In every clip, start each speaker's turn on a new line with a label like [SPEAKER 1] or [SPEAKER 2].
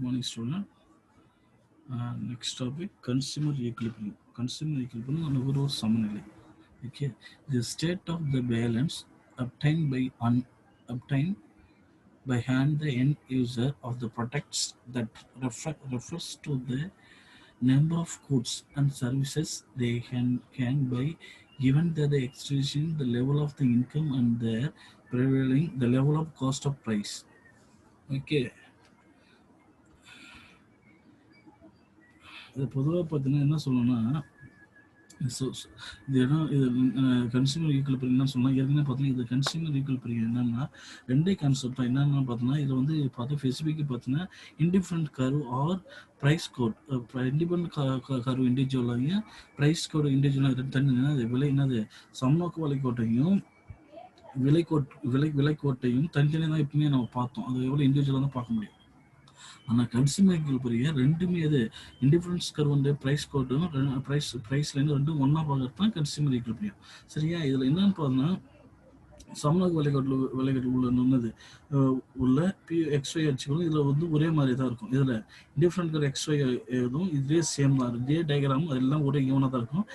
[SPEAKER 1] morning, student. Next topic: consumer equilibrium. Consumer equilibrium நுகர்வோர் சமநிலை. Okay, the state of the balance obtained obtained by hand the end user of the products that refers to the number of goods and services they can buy, given that the extension the level of the income and their prevailing the level of cost of price. Okay. இது பொதுவாக பார்த்தீங்கன்னா என்ன சொல்லணும்னா, இது இடம் இது consumer equal என்ன சொல்லலாம். ஏற்கனவே பார்த்தீங்கன்னா இது கன்சியூமர் ஈக்குவல் என்னன்னா ரெண்டே கான்செப்ட் தான். என்னென்னு பார்த்தீங்கன்னா இதில் வந்து பார்த்தா ஸ்பெசிஃபிக்காக பார்த்தீங்கன்னா இண்டிஃபரண்ட் கர்வ் ஆர் ப்ரைஸ் கோட். இண்டிபெண்ட் கர்வ் இண்டிவிஜுவலாகவும் ப்ரைஸ் கோடு இண்டிவிஜுவலாக தனியாக அது விலை என்னது சமநோக்கு வலைக்கோட்டையும் விலைக்கோட்டையும் தனித்தனியாக தான் எப்பவுமே நம்ம பார்த்தோம். அது எவ்வளோ இண்டிவிஜுவலாக தான் பார்க்க முடியும். ஆனால் கன்சியூமர் ஈக்குவல் ரெண்டுமே இது இண்டிஃபரன்ஸ் கர்வ் வந்து ப்ரைஸ் கோட்டும் ப்ரைஸ்லேருந்து ரெண்டும் ஒன்றா பார்க்கறது தான் கன்சியூமர் ஈக்குவல். சரியா? இதில் என்னன்னு பார்த்தோன்னா சமநோக்கு விலைக்கோட்டு உள்ளது உள்ள XY அச்சுகளும் இதில் வந்து ஒரே மாதிரி தான் இருக்கும். இதில் டிஃப்ரெண்ட் கர் XY எதுவும் இதே சேம் தான் இருக்கும். இதே டயக்ராமும் அதெல்லாம் ஒரே ஈவனாக தான் இருக்கும்.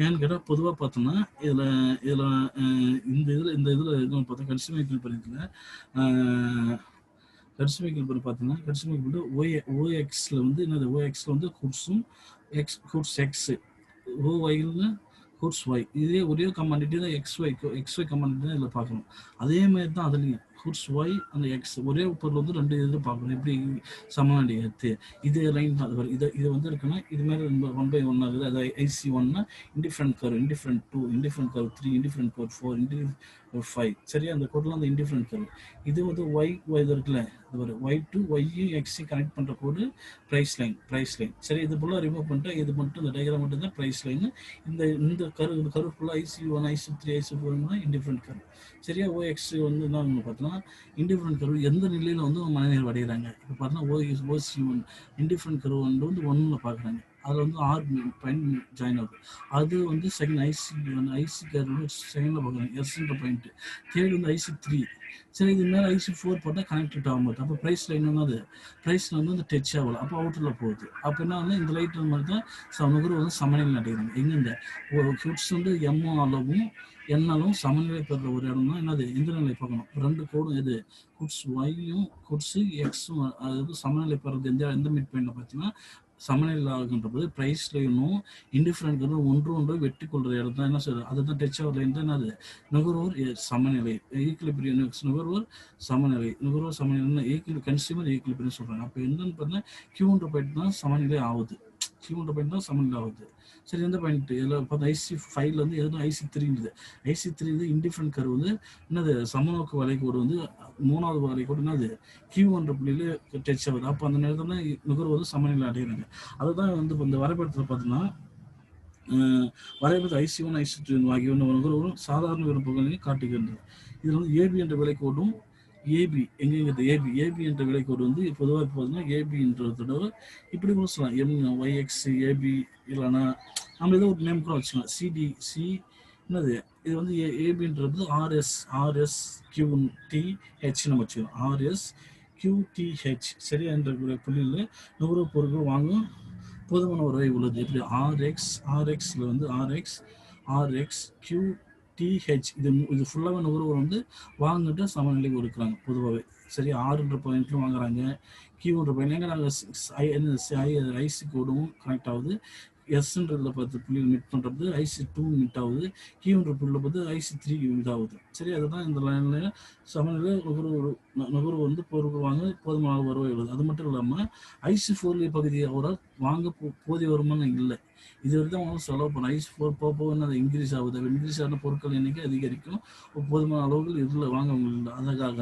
[SPEAKER 1] ஏன்னு கேட்டால் பொதுவாக பார்த்தோம்னா இந்த இதில் எதுவும் பார்த்தா கன்சியூமர் ஈக்குவல் கன்சியூமர் பார்த்தீங்கன்னா கன்சியூமர் OXல வந்து என்னது OXல வந்து குட்ஸும் குட்ஸ் எக்ஸ், OYல குட்ஸ் ஒய். இதே ஒரே கமாண்டிட்டி தான் XY கமாண்டிட்டி தான் இதில் பார்க்கணும். அதே மாதிரி தான் அதுலேயும் குட்ஸ் ஒய் அந்த எக்ஸ் ஒரே பொருள் வந்து ரெண்டு இதில் பார்க்கணும். எப்படி சமநிலை எடுத்து இது லைன் தான் இது வந்து இருக்குன்னா இது மாதிரி 1/1 ஆகுது. அது IC1னா இண்டிஃபரண்ட் கர்வ், இண்டிஃபரண்ட் 2, இண்டிஃபரண்ட் கர்வ் 3, இண்டிஃபரண்ட் கர்வ் 4, இண்டிஃபரண்ட் 5. சரியா? அந்த கோட்லாம் அந்த இண்டிஃபரண்ட் கர்வ். இது வந்து ஒய் இது இருக்குல்ல, இது ஒரு ஒய் டு ஒய்யும் எக்ஸையும் கனெக்ட் பண்ணுற கோடு ப்ரைஸ் லைன். சரி, இது ஃபுல்லாக ரிமூவ் பண்ணிட்டு இது மட்டும் இந்த டயக்ராம் மட்டும் தான் ப்ரைஸ் லைன். இந்த கர்வ் ஃபுல்லாக IC1, IC3, IC4 இண்டிஃபரண்ட் கர்வ். சரியா? OX வந்து என்ன பார்த்தோன்னா இண்டிஃபரண்ட் கர்வ் எந்த நிலையில் வந்து மனிதர்கள் அடைகிறாங்க. இப்போ பார்த்தீங்கன்னா OC1 இண்டிஃபரண்ட் கர்வ் வந்து 1ல பார்க்குறாங்க. அதில் வந்து R பாயிண்ட் ஜாயின் ஆகுது. அது வந்து செகண்ட் ஐசி கர்வ் செகண்டில் பார்க்குறாங்க எஸ்ன்ற பாயிண்ட். தேர்ட் வந்து IC3. சரி, இது மேலே IC4 போட்டால் கனெக்டட் ஆக மாட்டேன். அப்போ ப்ரைஸ் லைன் வந்து ப்ரைஸில் வந்து அந்த டச் ஆகலை. அப்போ அவுட்டரில் போகுது. அப்போ என்ன வந்து இந்த லைட் மாதிரி தான் நுகர்வு வந்து சமநிலை அடைகிறாங்க. எங்கே இந்த ஃபுட்ஸ் வந்து எம்ஓ அளவும் என்னாலும் சமநிலை பெறுற ஒரு இடம் தான் என்னது இந்த நிலை பார்க்கணும். ரெண்டு கோடும் எது குட்ஸ் ஒய்யும் குட்ஸு எக்ஸும் அதாவது சமநிலை பெறுறது எந்த மிட் பாயிண்ட்ல பார்த்தீங்கன்னா சமநிலை ஆகுன்றபோது ப்ரைஸ்லையும் இண்டிஃபரண்ட் ஒன்று வெட்டி கொள்கிற இடம் தான் என்ன சொல்றது, அதுதான் டச் ஆகுது. என்னது நுகர்வோர் சமநிலை ஈக்குலிபிரியம். நுகர்வோர் சமநிலை கன்சியூமர் ஈக்குலிபிரியம் சொல்கிறாங்க. அப்போ என்னன்னு பார்த்தீங்கன்னா Q1 பாயிண்ட் தான் சமநிலை ஆகுது. சரி, எந்த பாயிண்ட் இதில் பார்த்தா IC5ல வந்து எதுவும் IC3 IC3 இண்டிஃபரண்ட் கர்வ் வந்து என்னது சமநோக்கு வளைகோடு வந்து 3வது வளைகோடு என்னது Q1 புள்ளியில டச் ஆகுது. அப்போ அந்த நேரத்தில் நுகர்வு வந்து சமநிலை அடைகிறாங்க. அதுதான் வந்து இப்போ இந்த வரைபடத்தில் பார்த்தோன்னா வரைபடத்தில் IC1, IC2 ஆகிய நுகர்வோரும் சாதாரண விருப்பங்களையும் காட்டுகின்றது. இதில் வந்து AB என்ற விலைக்கோடும் ஏபி எங்கேங்கிறது ஏபி என்ற விலைக்கோடு வந்து பொதுவாக பார்த்தீங்கன்னா ஏபின்றதோட இப்படி கூட சொல்லலாம் MYX ஏபி, இல்லைன்னா நம்ம ஏதோ ஒரு நேம் கூட வச்சுக்கலாம் CDC. என்னது இது வந்து ஏபின்றது RSQTH நம்ம வச்சுக்கலாம். RSQTH சரியா என்ற புள்ளியில் நுகர்வு பொருட்கள் வாங்கும் போதுமான ஒரு வகை உள்ளது. எப்படி RXல வந்து RXQTH இது ஃபுல்லாகவே நுகர்வோர் வந்து வாங்கிட்டு சமநிலை கொடுக்குறாங்க பொதுவாகவே. சரி, ஆறுன்ற பாயிண்ட்லையும் வாங்குறாங்க. Q1 பாயிண்ட் எங்கே நாங்கள் ஐசி கோடும் கனெக்ட் ஆகுது. எஸ்ன்றதுல 10 புள்ளி மீட் பண்ணுறது IC2 மீட் ஆகுது. Q1 புள்ளியில் பார்த்து IC3 மீட் ஆகுது. சரி, அதுதான் இந்த லைனில் சமநிலை நுகர்வு வந்து பொருட்கள் வாங்க போதுமான வருவாய் உள்ளது. அது மட்டும் இல்லாமல் IC4 பகுதியை அவரால் வாங்க போதிய வருமானம் இல்லை. இது வரைக்கும் அவங்க செலவு பண்ண IC4 போக என்னது இன்க்ரீஸ் ஆகுது. இன்க்ரீஸ் ஆன பொருட்கள் எண்ணிக்கை அதிகரிக்கும். போதுமான அளவுகள் இதில் வாங்க இல்லை. அதுக்காக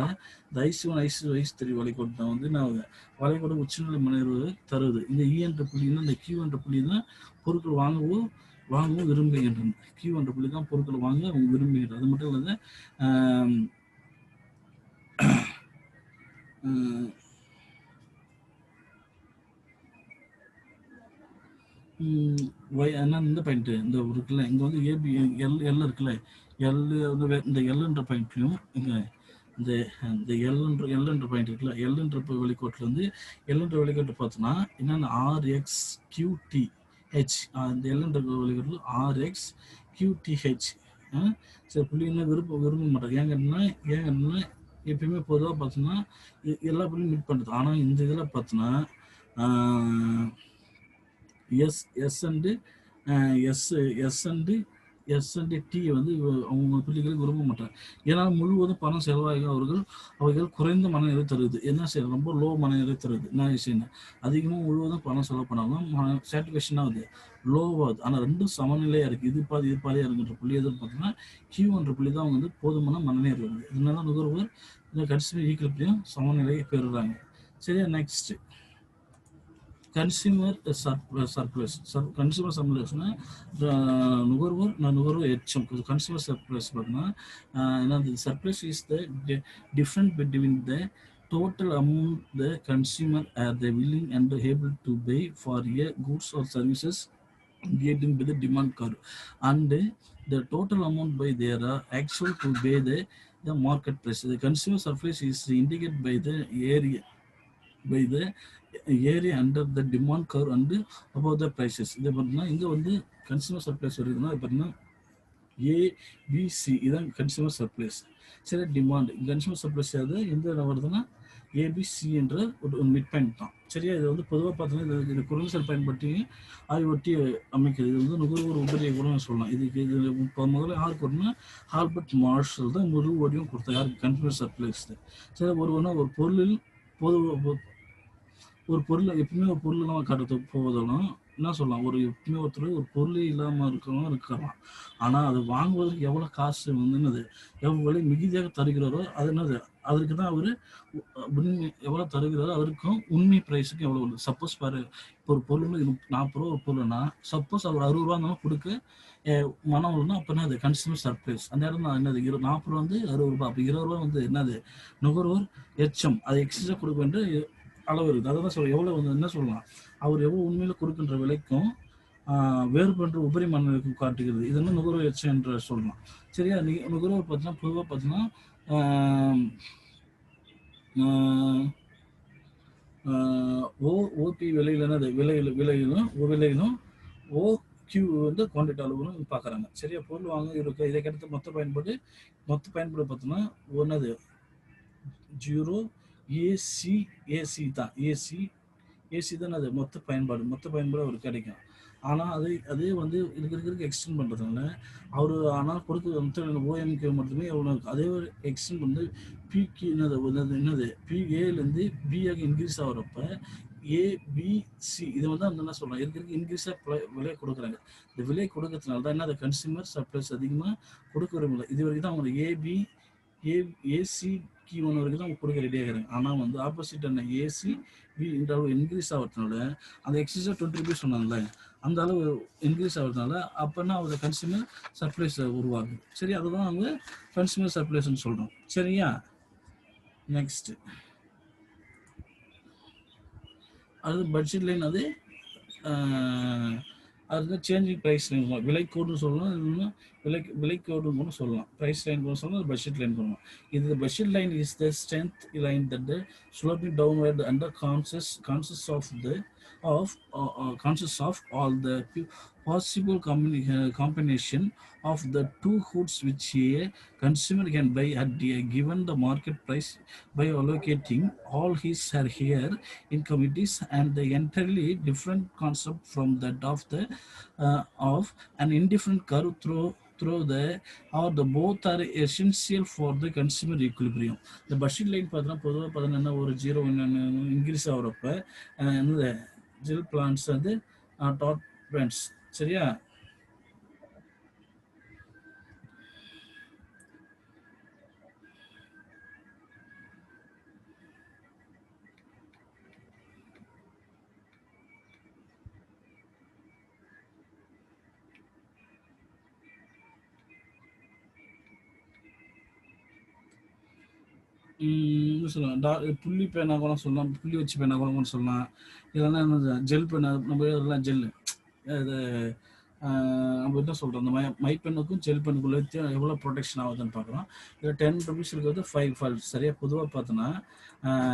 [SPEAKER 1] இந்த IC1, IC3 வளைகோடு தான் வந்து நான் வளைகோடு உச்சநிலை முன்னேறுவது தருவது. இந்த E என்ற புள்ளின்னா இந்த Q என்ற புள்ளி தான் பொருட்கள் வாங்கவும் விரும்புகின்றன. Q என்ற புள்ளி தான் பொருட்கள் வாங்க அவங்க விரும்புகின்றன. அது மட்டும் இல்லாத இந்த பாயிண்ட் இந்த இருக்குல்ல, இங்கே வந்து ஏபி எல் இருக்குல்ல, எல் வந்து இந்த எல்ன்ற பாயிண்ட்லையும் இங்கே இந்த இந்த எல்ன்ற பாயிண்ட் இருக்குல்ல, எல்ன்ற வெளிக்கோட்டில் வந்து எல்ன்ற வெளிக்கோட்டு பார்த்தோன்னா என்னென்ன ஆர்எக்ஸ் கியூடிஹெச், இந்த எல்ன்ற வெளிக்கோட்டில் ஆர்எக்ஸ் கியூடிஹெச். சரி, புள்ளி என்ன விரும்ப மாட்டாங்க. ஏங்கன்னா எப்பயுமே பொதுவாக பார்த்தோன்னா எல்லா புள்ளியும் மீட் பண்ணுறது. ஆனால் இந்த இதில் பார்த்தோன்னா எஸ் அண்டு டி வந்து அவங்க பிள்ளைகளுக்கு விரும்ப மாட்டாங்க. ஏன்னா முழுவதும் பணம் செலவாகி அவர்கள் குறைந்த மனநிலை தருது. என்ன செய்யணும், ரொம்ப லோ மனநிலை தருது. என்ன விஷயம், அதிகமாக முழுவதும் பணம் செலவு பண்ணாலும் சாட்டிஸ்ஃபேக்ஷன் ஆகுது, லோவாகுது. ஆனால் ரெண்டும் சமநிலையாக இருக்குது. இது பாதியாக இருக்குன்ற புள்ளி எதுன்னு பார்த்தீங்கன்னா கியூன்ற புள்ளி தான் அவங்க வந்து போதுமான மனநிலை இருக்குது. இதனால நுகர்வோர் இந்த கன்சியூமர் ஈக்குவலிபிரியம் சமநிலையை பெறுறாங்க. சரியா? Next consumer surplus. கன்சியூமர் சர்ப்ளஸ்னா நுகர்வோர் எச்சம். கன்சியூமர் சர்ப்ளஸ் பார்த்தீங்கன்னா என்னது, surplus is the different between the total amount the consumer are they willing and able to pay for a goods or services getting by the demand curve, and the total amount by their actual to pay the market price. The consumer surplus is indicated by the area under the demand curve and above the prices. இது பார்த்தீங்கன்னா இங்கே வந்து consumer surplus வருதுன்னா இது பார்த்தீங்கன்னா ABC இதான் consumer surplus. சரி, demand consumer surplus அது எந்த வருதுன்னா ஏபிசி என்ற ஒரு மிட் பாயிண்ட் தான். சரியா? இது வந்து பொதுவாக பார்த்தீங்கன்னா இது குறைந்த பயன்படுத்தி ஆய்வொட்டி அமைக்கிறது. இது வந்து நுகர்வோர் உபரியை கூட சொல்லலாம். இது முதல்ல யாருக்கு வரும்னா ஆல்பர்ட் மார்ஷல் தான் முழு வடிவம் கொடுத்தா. யாருக்கு? Consumer surplus. சரி, ஒரு பொருளில் ஒரு பொருளை எப்பவுமே ஒரு பொருள் இல்லாமல் காட்டுறது போவதாலும் என்ன சொல்லலாம், எப்பவுமே ஒருத்தர் ஒரு பொருளே இல்லாமல் இருக்கலாம். ஆனால் அது வாங்குவதற்கு எவ்வளோ காசு வந்து என்னது, எவ்வளோ விலை மிகுதியாக தருகிறாரோ அது என்னது, அதற்கு தான் அவர் உண்மை எவ்வளோ தருகிறாரோ அதற்கும் உண்மை ப்ரைஸுக்கும் எவ்வளோ வருது. சப்போஸ் பாரு, இப்போ ஒரு பொருள் 40 ரூபா ஒரு பொருள்னா சப்போஸ் அவர் 60 ரூபா இருந்தாலும் கொடுக்க மனம் இல்லைன்னா அப்போ என்னது கன்சியூமர் சர்ப்ரைஸ். அந்த இடம் தான் என்னது 40 ரூபா வந்து 60 ரூபா, அப்போ 20 ரூபா வந்து என்னது நுகர்வோர் எச்சம், அது எக்ஸஸாக கொடுக்க வேண்டிய அளவு இருக்குது. அதை தான் சொல்ல எவ்வளோ வந்து என்ன சொல்லலாம், அவர் எவ்வளோ உண்மையில் கொடுக்கின்ற விலைக்கும் வேறுபன்ற உபரி மனநிலைக்கும் காட்டுகிறது. இது வந்து நுகர்வோர் எச்சம் என்று சொல்லலாம். சரியா? நுகர்வோர் பார்த்தீங்கன்னா பொதுவாக பார்த்தீங்கன்னா ஓபி விலையில் என்னது விலையிலும் ஓ கியூ வந்து குவான்டிட்டி அளவுன்னு பார்க்குறாங்க. சரியா? பொருள் வாங்க இருக்கு. இதை கிடைத்த மொத்த பயன்பாடு பார்த்தோன்னா ஒன்னது 0 ஏசி தான். ஏசி தான் அது மொத்த பயன்பாடு அவருக்கு கிடைக்கும். ஆனால் அதே வந்து இருக்கிறதுக்கு எக்ஸ்டெண்ட் பண்ணுறதுனால அவர் ஆனால் கொடுக்க ஓஎம்கே மட்டுமே எவ்வளோ இருக்குது. அதே ஒரு எக்ஸ்டெண்ட் வந்து பிக்கு என்னது பிஏலேருந்து பிஆக இன்க்ரீஸ் ஆகிறப்ப ஏபிசி இதை வந்து அந்த என்ன சொல்லலாம் இருக்கிறதுக்கு இன்க்ரீஸாக விலை கொடுக்குறாங்க. இந்த விலை கொடுக்கறதுனால தான் என்ன, அந்த கன்சியூமர் சர்ப்ளஸ் அதிகமாக கொடுக்க விரும்பல. இது வரைக்கும் தான் அவங்க ஏசி கீ ஒன்று வரைக்கும் தான் கொடுக்க ரெடி ஆகிறாங்க. ஆனால் வந்து ஆப்போசிட் என்ன ஏசி பி இந்த அளவு இன்க்ரீஸ் ஆகிறதுனால அந்த எக்ஸஸாக 20 ரூபீஸ் சொன்னாங்கல்ல, அந்த அளவு இன்க்ரீஸ் ஆகிறதுனால அப்போனா அவங்க கன்சியூமர் சர்ப்ரைஸ் உருவாகுது. சரி, அதுதான் அவங்க கன்சியூமர் சர்ப்ரைஸ்ன்னு சொல்கிறோம். சரியா? நெக்ஸ்ட் அது பட்ஜெட் லைன். அது சேஞ்சிங் ப்ரைஸ் லைன் சொல்லலாம், விலைக்கோடுன்னு சொல்லலாம், இல்லைன்னா விலைக்கோடுன்னு கூட சொல்லலாம். ப்ரைஸ் லைன் கூட சொல்லலாம், பட்ஜெட் லைன் சொல்லலாம். இது budget line is the strength line that sloping downward under conscious of all the possible combination of the two goods which a consumer can buy at given the market price by allocating all his or her incomes, and the entirely different concept from that of an indifferent curve through the both are essential for the consumer equilibrium. இந்த budget line பார்த்தீங்கன்னா பொதுவாக பார்த்தீங்கன்னா ஒரு 0 increase ஆகிறப்ப என்னது gel plans வந்து dot plans. சரியா? சொல்லலாம் புள்ளி பேனா கூட சொல்லலாம், புள்ளி வச்சு பேனா கூட சொல்லலாம், இல்லைன்னா ஜெல் பேனா நம்ம இதெல்லாம் ஜெல்லு அது நம்ம என்ன சொல்கிறோம், அந்த மை பென்னுக்கும் ஜெல் பென்னுக்குள்ள எவ்வளோ ப்ரொடெக்ஷன் ஆகுதுன்னு பார்க்குறோம். இதில் 10 ருபீஸ் இருக்கிறது 5 ஃபால்ஸ். சரியாக பொதுவாக பார்த்தோன்னா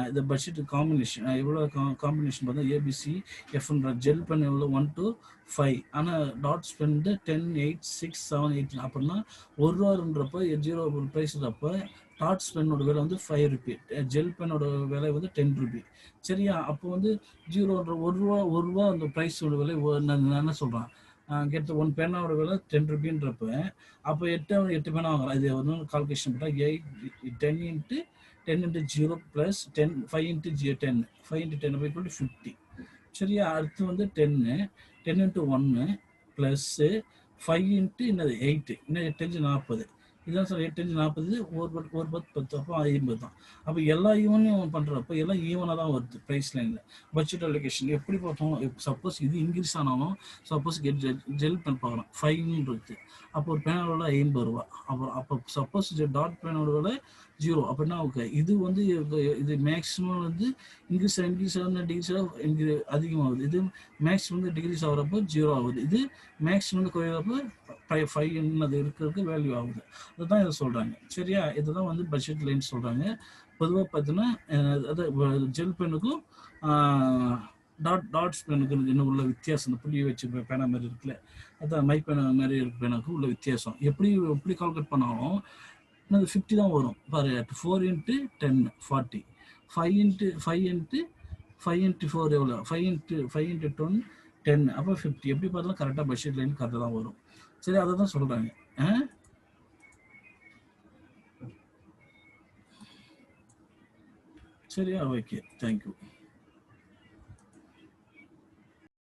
[SPEAKER 1] இந்த பட்ஜெட் காம்பினேஷன் எவ்வளோ காம்பினேஷன் பார்த்தா ஏபிசி எஃப்ன்ற ஜெல் பென் எவ்வளோ 1 to 5. ஆனால் டாட்ஸ் பென் 10, 8, 6, 7, 8 அப்படின்னா ₹1 0 ப்ரைஸ்ன்றப்போ டாட்ஸ் பென்னோட விலை வந்து ₹5, ஜெல் பென்னோட விலை வந்து ₹10. சரியா? அப்போ வந்து ஜீரோன்ற ₹1 அந்த ப்ரைஸோட விலை நான் என்ன சொல்கிறேன், கெட்ட ஒன் பேனாவோட விலை ₹10ன்றப்ப அப்போ 8 பேனா வாங்கலாம். இது வந்து கால்குலேஷன் பண்ணால் 10 இன்ட்டு 0 ப்ளஸ் 5 இன்ட்டு 10 50. சரியா? அடுத்து வந்து 10 இன்ட்டு 1 ப்ளஸ்ஸு 5 இன்ட்டு என்னது 8, இன்னும் 8 40. இதுதான் சார் 8 40, ஒரு 10 அப்போ 50 தான். அப்போ எல்லா ஈவனையும் பண்ணுறப்போ எல்லாம் ஈவனாக தான் வருது ப்ரைஸ் லைனில். பட்ஜெட் அலோகேஷன் எப்படி பார்த்தோம், சப்போஸ் இது இன்க்ரீஸ் ஆனாலும் சப்போஸ் ஜெல் பென் பார்க்குறோம் 5 இருக்குது, அப்போ ஒரு பேனோட ₹50. அப்போ சப்போஸ் டாட் பேனோட விலை 0 அப்படின்னா ஓகே. இது வந்து இது மேக்ஸிமம் வந்து இன்க்ரீஸ் டிகிரிஸ் அதிகமாகுது. இது மேக்ஸிமம் வந்து டிகிரிஸ் ஆகிறப்போ 0 ஆகுது. இது மேக்ஸிமம் வந்து குறையிறப்போ 5 என்னது இருக்கிறதுக்கு வேல்யூ ஆகுது. அதுதான் இதை சொல்கிறாங்க. சரியா? இதுதான் வந்து பட்ஜெட் லைன் சொல்கிறாங்க. பொதுவாக பார்த்தீங்கன்னா அது ஜெல் பென்னுக்கும் டாட்ஸ் பெனுக்கு இன்னும் உள்ள வித்தியாசம், இந்த புள்ளி வச்சு பேனா மாதிரி இருக்குல்ல, அதான் மை பேனா மாதிரி இருக்க பேனாக்கும் உள்ள வித்தியாசம். எப்படி கால்குலேட் பண்ணாலும் என்னது 50 தான் வரும். பாரு 4 இன்ட்டு 10 40, 5 இன்ட்டு 4 எவ்வளோ, 5 இன்ட்டு 10 அப்போ 50. எப்படி பார்த்தாலும் கரெக்டாக பட்ஜெட் லைன் கரெக்டாக தான் வரும். சரி, அதை தான் சொல்கிறாங்க. சரியா? Okay, thank you.